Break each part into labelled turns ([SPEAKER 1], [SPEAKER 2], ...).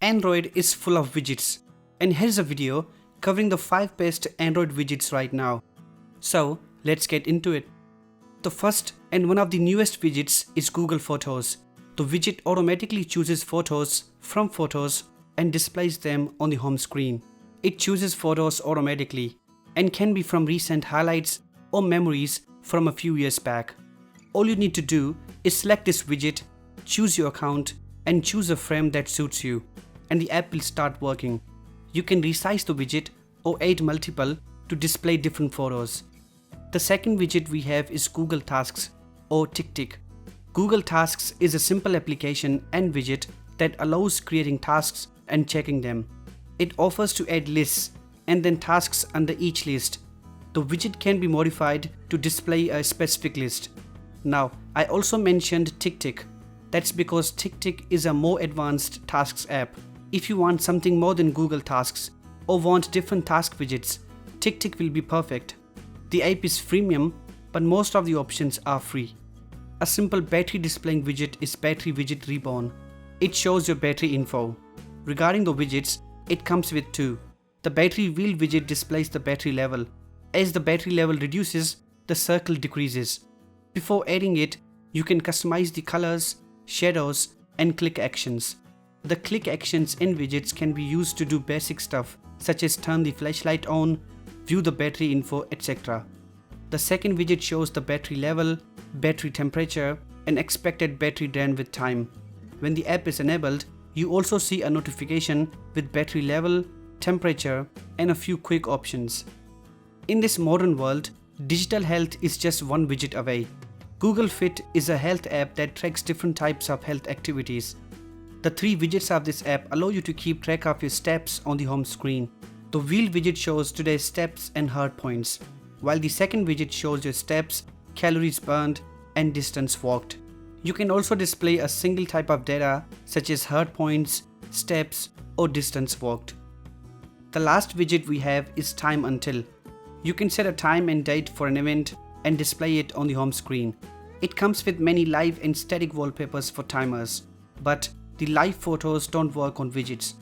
[SPEAKER 1] Android is full of widgets, and here's a video covering the 5 best Android widgets right now. So let's get into it. The first and one of the newest widgets is Google Photos. The widget automatically chooses photos from photos and displays them on the home screen. It chooses photos automatically and can be from recent highlights or memories from a few years back. All you need to do is select this widget, choose your account and choose a frame that suits you, and the app will start working. You can resize the widget or add multiple to display different photos. The second widget we have is Google Tasks or TickTick. Google Tasks is a simple application and widget that allows creating tasks and checking them. It offers to add lists and then tasks under each list. The widget can be modified to display a specific list. Now, I also mentioned TickTick. That's because TickTick is a more advanced tasks app. If you want something more than Google Tasks or want different task widgets, TickTick will be perfect. The app is freemium, but most of the options are free. A simple battery displaying widget is Battery Widget Reborn. It shows your battery info. Regarding the widgets, it comes with two. The battery wheel widget displays the battery level. As the battery level reduces, the circle decreases. Before adding it, you can customize the colors, shadows, and click actions. The click actions in widgets can be used to do basic stuff such as turn the flashlight on, view the battery info, etc. The second widget shows the battery level, battery temperature, and expected battery drain with time. When the app is enabled, you also see a notification with battery level, temperature, and a few quick options. In this modern world, digital health is just one widget away. Google Fit is a health app that tracks different types of health activities. The three widgets of this app allow you to keep track of your steps on the home screen. The wheel widget shows today's steps and heart points, while the second widget shows your steps, calories burned, and distance walked. You can also display a single type of data such as heart points, steps, or distance walked. The last widget we have is Time Until. You can set a time and date for an event and display it on the home screen. It comes with many live and static wallpapers for timers, but the live photos don't work on widgets.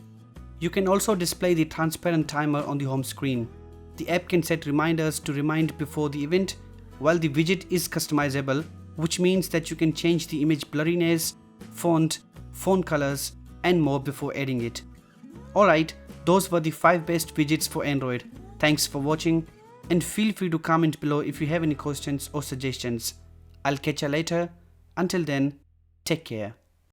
[SPEAKER 1] You can also display the transparent timer on the home screen. The app can set reminders to remind before the event, while the widget is customizable, which means that you can change the image blurriness, font, phone colors, and more before adding it. Alright, those were the 5 best widgets for Android. Thanks for watching, and feel free to comment below if you have any questions or suggestions. I'll catch you later. Until then, take care.